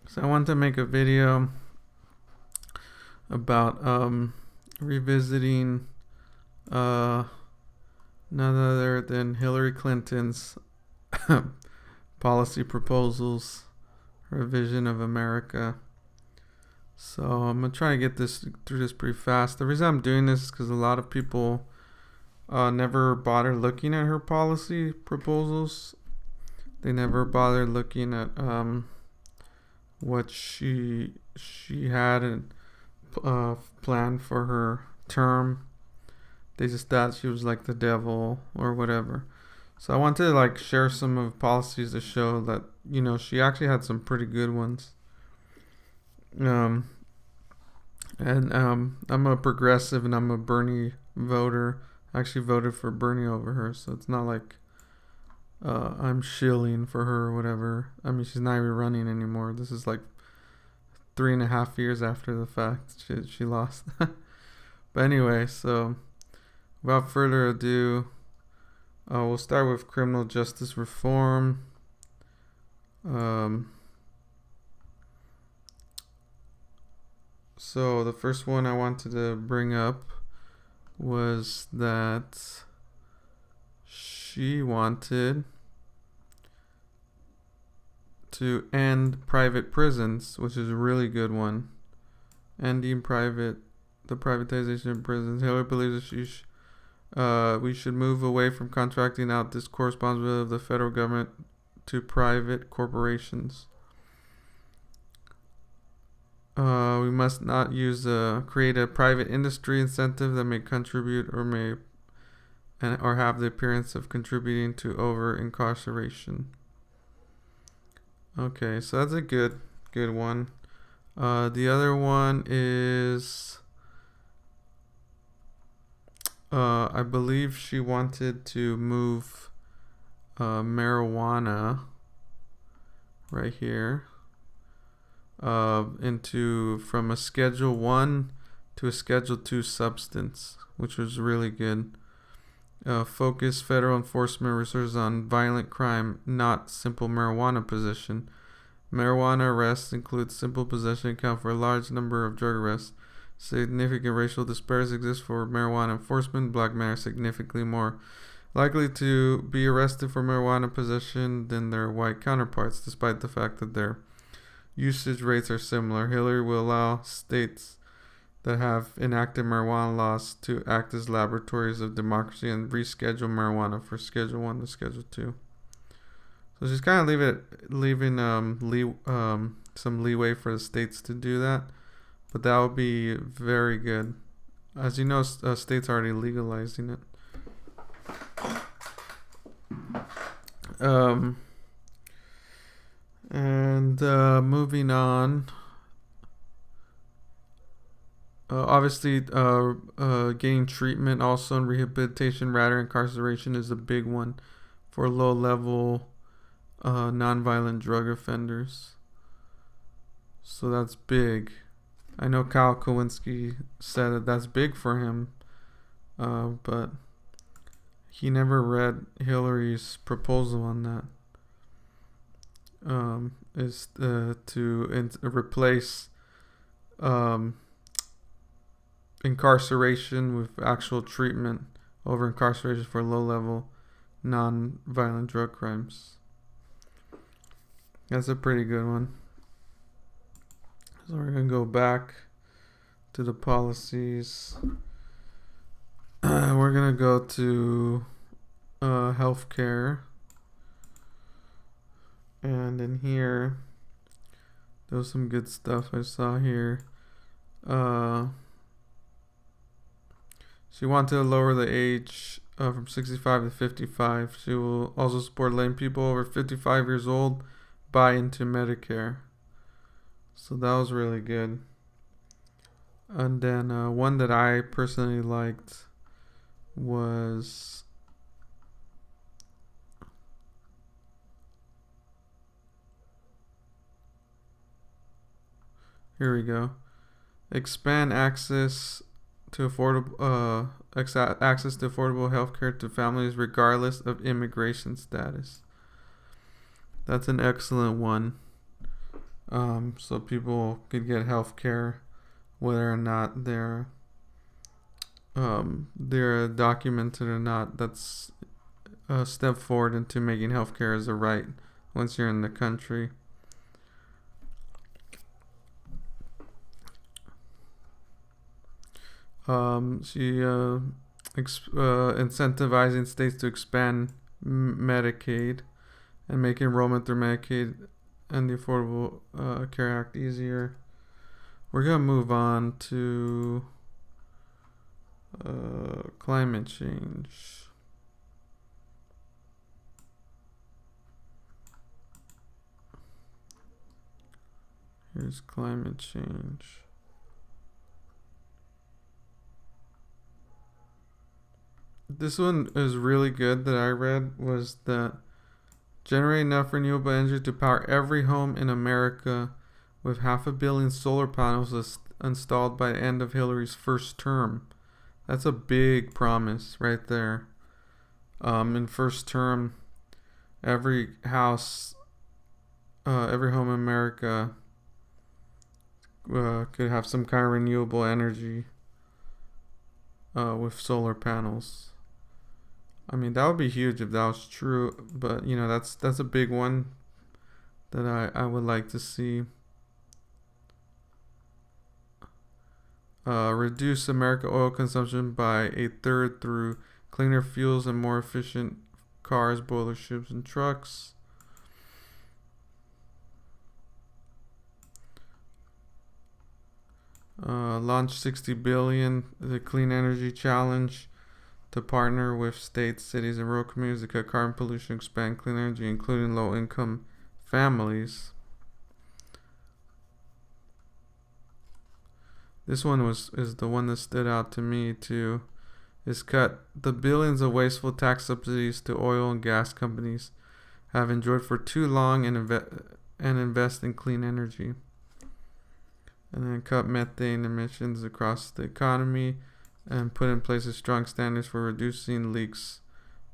So I want to make a video about revisiting uh, none other than Hilary Clinton's policy proposals, her vision of America. So I'm gonna try to get this through this pretty fast. The reason I'm doing this is because a lot of people never bother looking at her policy proposals. They never bother looking at what she had and planned for her term. They just thought she was like the devil or whatever. So I wanted to like share some of policies to show that she actually had some pretty good ones. Um, I'm a progressive and I'm a Bernie voter. I actually voted for Bernie over her, so it's not like I'm shilling for her or whatever. I mean, she's not even running anymore. This is like 3.5 years after the fact she lost. But anyway, so without further ado, we'll start with criminal justice reform. So the first one I wanted to bring up was that she wanted to end private prisons, which is a really good one. Ending the privatization of prisons. Hillary believes that we should move away from contracting out this core responsibility of the federal government to private corporations. We must not create a private industry incentive that may contribute or have the appearance of contributing to over incarceration. Okay, so that's a good one. The other one is I believe she wanted to move marijuana right here from a Schedule 1 to a Schedule 2 substance, which was really good. Focus federal enforcement resources on violent crime, not simple marijuana possession. Marijuana arrests include simple possession, account for a large number of drug arrests. Significant racial disparities exist for marijuana enforcement. Black men are significantly more likely to be arrested for marijuana possession than their white counterparts, despite the fact that their usage rates are similar. Hillary will allow states that have enacted marijuana laws to act as laboratories of democracy and reschedule marijuana for Schedule 1 to Schedule 2. So she's kind of leaving some leeway for the states to do that, but that would be very good. As you know, states are already legalizing it. Moving on. Obviously, getting treatment also in rehabilitation rather than incarceration is a big one for low-level nonviolent drug offenders. So that's big. I know Kyle Kowinski said that that's big for him, but he never read Hillary's proposal on that. Is to replace incarceration with actual treatment over incarceration for low-level non-violent drug crimes. That's a pretty good one. So we're going to go back to the policies. We're going to go to healthcare. And in here, there was some good stuff I saw here. She wanted to lower the age from 65 to 55. She will also support letting people over 55 years old buy into Medicare. So that was really good. And then one that I personally liked was here we go. Expand access to affordable healthcare to families regardless of immigration status. That's an excellent one. so people could get health care whether or not they're documented or not. That's a step forward into making healthcare as a right once you're in the country. She incentivizing states to expand Medicaid and make enrollment through Medicaid and the Affordable Care Act easier. We're gonna move on to climate change. Here's climate change. This one is really good that I read, was that generate enough renewable energy to power every home in America with 500 million solar panels installed by the end of Hillary's first term. That's a big promise right there. In first term, every house, every home in America could have some kind of renewable energy with solar panels. I mean, that would be huge if that was true, but you know, that's a big one that I would like to see. Reduce American oil consumption by 1/3 through cleaner fuels and more efficient cars, boilers, ships, and trucks. Launch 60 billion the Clean Energy Challenge to partner with states, cities, and rural communities to cut carbon pollution, expand clean energy, including low-income families. This one is the one that stood out to me too. Is cut the billions of wasteful tax subsidies to oil and gas companies have enjoyed for too long and invest in clean energy. And then cut methane emissions across the economy and put in place strong standards for reducing leaks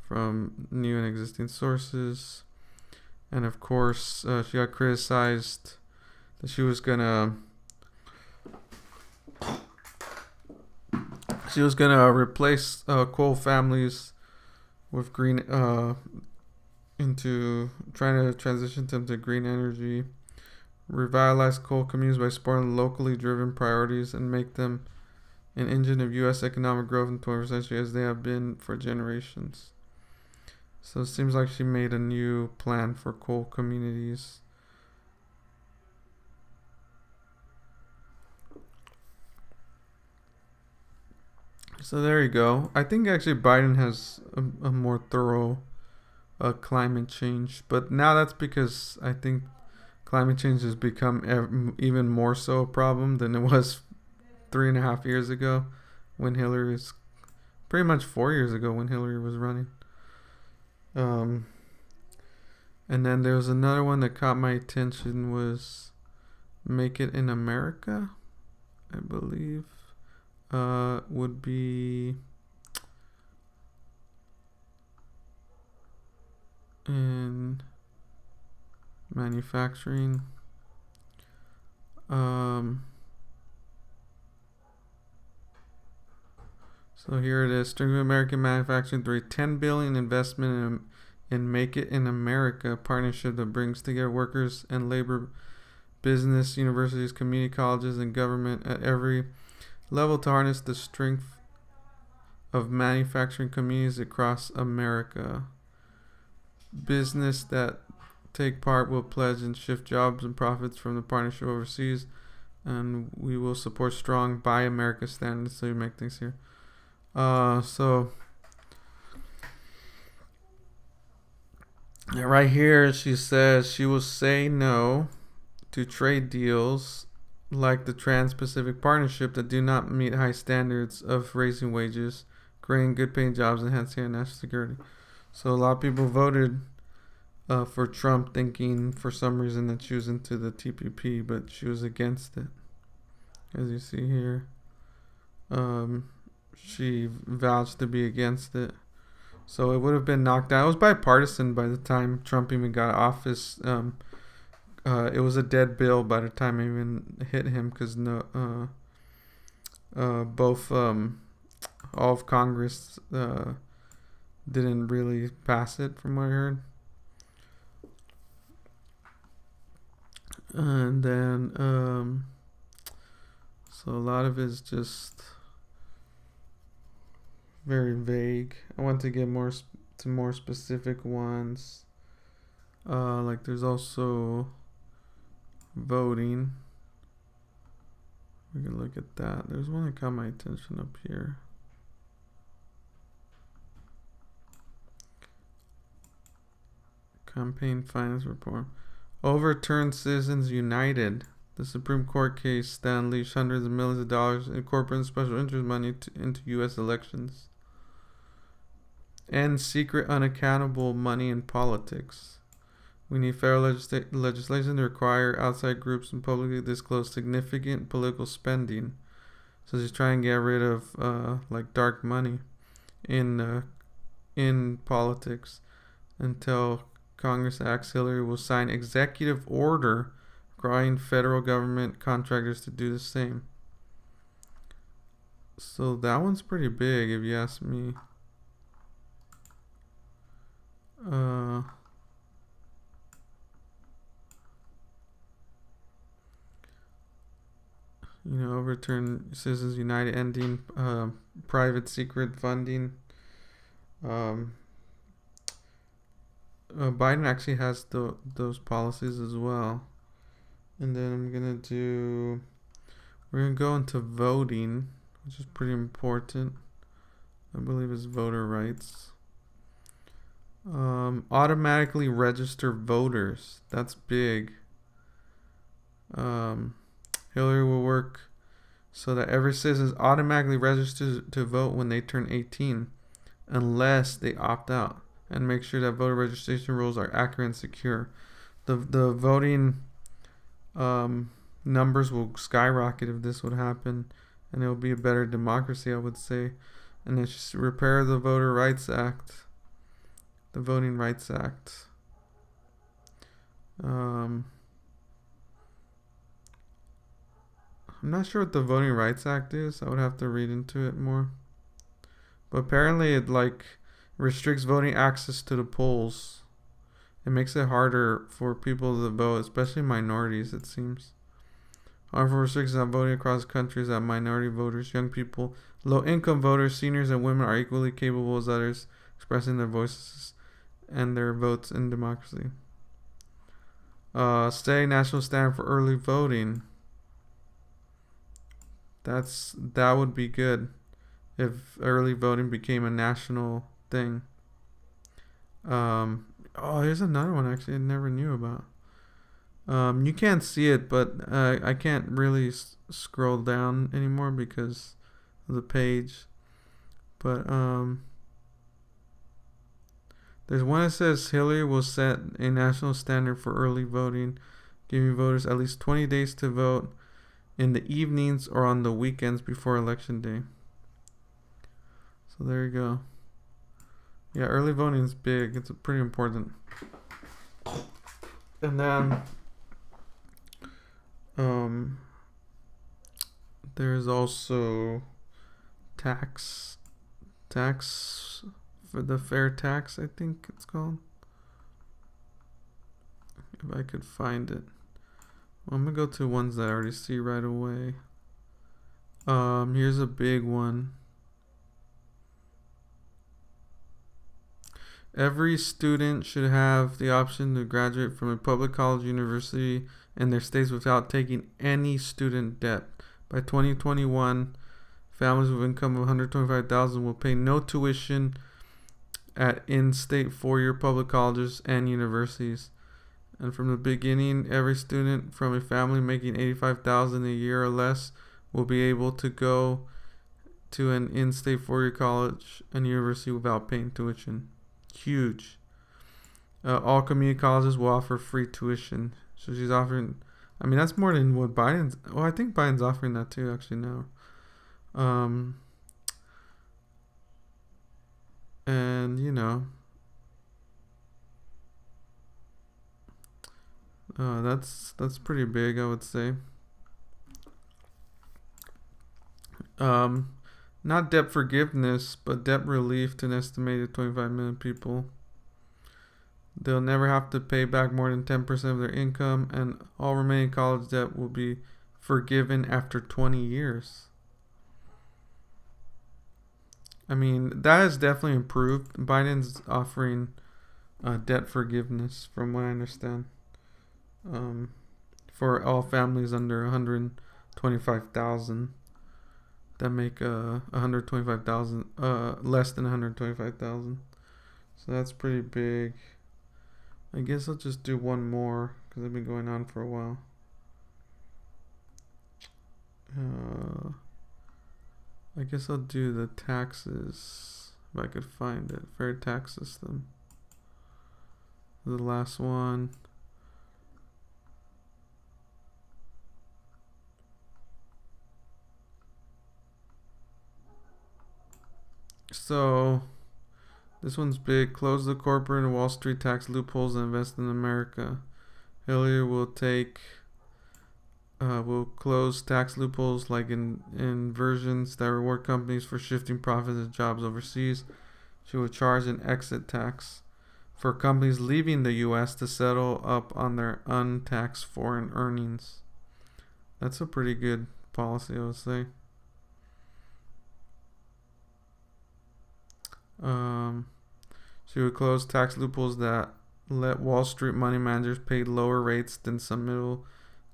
from new and existing sources. And of course, she got criticized that she was gonna replace coal families with green into trying to transition them to green energy, revitalize coal communities by supporting locally driven priorities and make them an engine of U.S. economic growth in the 21st century as they have been for generations. So it seems like she made a new plan for coal communities. So there you go. I think actually Biden has a more thorough climate change, but now that's because I think climate change has become even more so a problem than it was 3.5 years ago when Hillary was, pretty much 4 years ago when Hillary was running. And then there was another one that caught my attention, was Make It in America, I believe. Would be in manufacturing. So here it is: strengthen American manufacturing through a $10 billion investment in Make It in America partnership that brings together workers and labor, business, universities, community colleges, and government at every level to harness the strength of manufacturing communities across America. Business that take part will pledge and shift jobs and profits from the partnership overseas, and we will support strong Buy America standards. So you make things here. So right here she says she will say no to trade deals like the Trans-Pacific Partnership that do not meet high standards of raising wages, creating good paying jobs, and enhancing national security. So a lot of people voted for Trump, thinking for some reason that she was into the TPP, but she was against it. As you see here, she vouched to be against it. So it would have been knocked out. It was bipartisan by the time Trump even got office. It was a dead bill by the time it even hit him because both all of Congress didn't really pass it, from what I heard. And then so a lot of it is just very vague. I want to get more to more specific ones. Like there's also voting. We can look at that. There's one that caught my attention up here. Campaign finance reform. Overturned Citizens United. The Supreme Court case that unleashed hundreds of millions of dollars in corporate and special interest money into U.S. elections. End secret, unaccountable money in politics. We need federal legislation to require outside groups and publicly disclose significant political spending. So just try and get rid of like dark money in politics until Congress acts. Hillary will sign executive order requiring federal government contractors to do the same. So that one's pretty big, if you ask me. Overturn Citizens United, ending private secret funding. Biden actually has those policies as well. And then we're gonna go into voting, which is pretty important. I believe it's voter rights. Automatically register voters. That's big. Hillary will work so that every citizen is automatically registered to vote when they turn 18, unless they opt out, and make sure that voter registration rules are accurate and secure. The voting numbers will skyrocket if this would happen, and it will be a better democracy, I would say. And then just repair the Voter Rights Act, the Voting Rights Act. I'm not sure what the Voting Rights Act is. I would have to read into it more. But apparently it restricts voting access to the polls. It makes it harder for people to vote, especially minorities, it seems. Harmful restrictions on voting across the country is that minority voters, young people, low-income voters, seniors, and women are equally capable as others, expressing their voices and their votes in democracy. Setting national standard for early voting. That would be good if early voting became a national thing. Here's another one actually I never knew about. You can't see it, but I can't really scroll down anymore because of the page. But there's one that says Hillary will set a national standard for early voting, giving voters at least 20 days to vote in the evenings or on the weekends before election day. So there you go. Yeah, early voting is big. It's pretty important. And then there's also tax for the fair tax, I think it's called. If I could find it. Well, I'm gonna go to ones that I already see right away. Here's a big one. Every student should have the option to graduate from a public college, university in their states without taking any student debt. By 2021, families with income of $125,000 will pay no tuition at in-state four-year public colleges and universities. And from the beginning, every student from a family making $85,000 a year or less will be able to go to an in-state four-year college and university without paying tuition. Huge. All community colleges will offer free tuition. So she's offering, I mean, that's more than what Biden's, well, I think Biden's offering that too, actually, now. And, That's pretty big, I would say. Not debt forgiveness, but debt relief to an estimated 25 million people. They'll never have to pay back more than 10% of their income, and all remaining college debt will be forgiven after 20 years. I mean, that has definitely improved. Biden's offering debt forgiveness, from what I understand, for all families under 125,000 that make 125,000 less than 125,000. So that's pretty big. I guess I'll just do one more because I've been going on for a while. I guess I'll do the taxes if I could find it. Fair tax system. The last one. So this one's big. Close the corporate and Wall Street tax loopholes and invest in America. Hilary will close tax loopholes like inversions that reward companies for shifting profits and jobs overseas. She will charge an exit tax for companies leaving the U.S. to settle up on their untaxed foreign earnings. That's a pretty good policy, I would say. She would close tax loopholes that let Wall Street money managers pay lower rates than some middle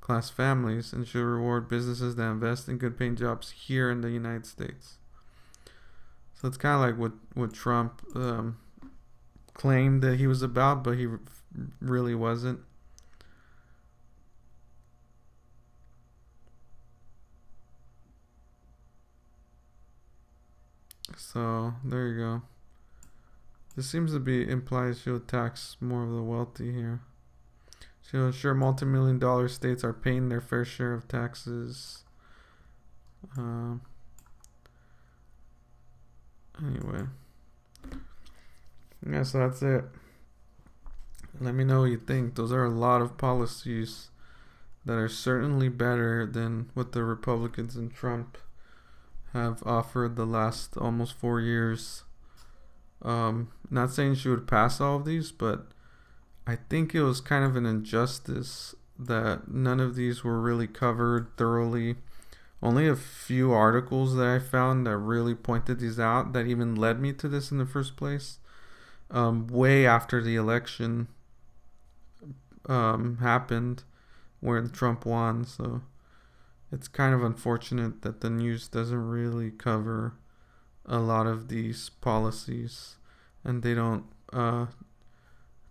class families, and should reward businesses that invest in good paying jobs here in the United States. So it's kind of like what Trump claimed that he was about, but he really wasn't. So there you go. This seems to be implies she'll tax more of the wealthy here. She'll ensure multi-million-dollar states are paying their fair share of taxes. Anyway. Yeah, so that's it. Let me know what you think. Those are a lot of policies that are certainly better than what the Republicans and Trump have offered the last almost 4 years. Not saying she would pass all of these, but I think it was kind of an injustice that none of these were really covered thoroughly. Only a few articles that I found that really pointed these out that even led me to this in the first place. Way after the election happened where Trump won. So it's kind of unfortunate that the news doesn't really cover a lot of these policies, and they don't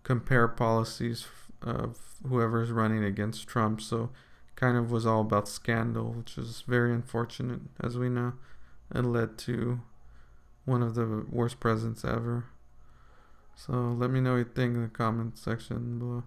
compare policies of whoever's running against Trump. So kind of was all about scandal, which is very unfortunate, as we know, and led to one of the worst presidents ever. So let me know what you think in the comment section below.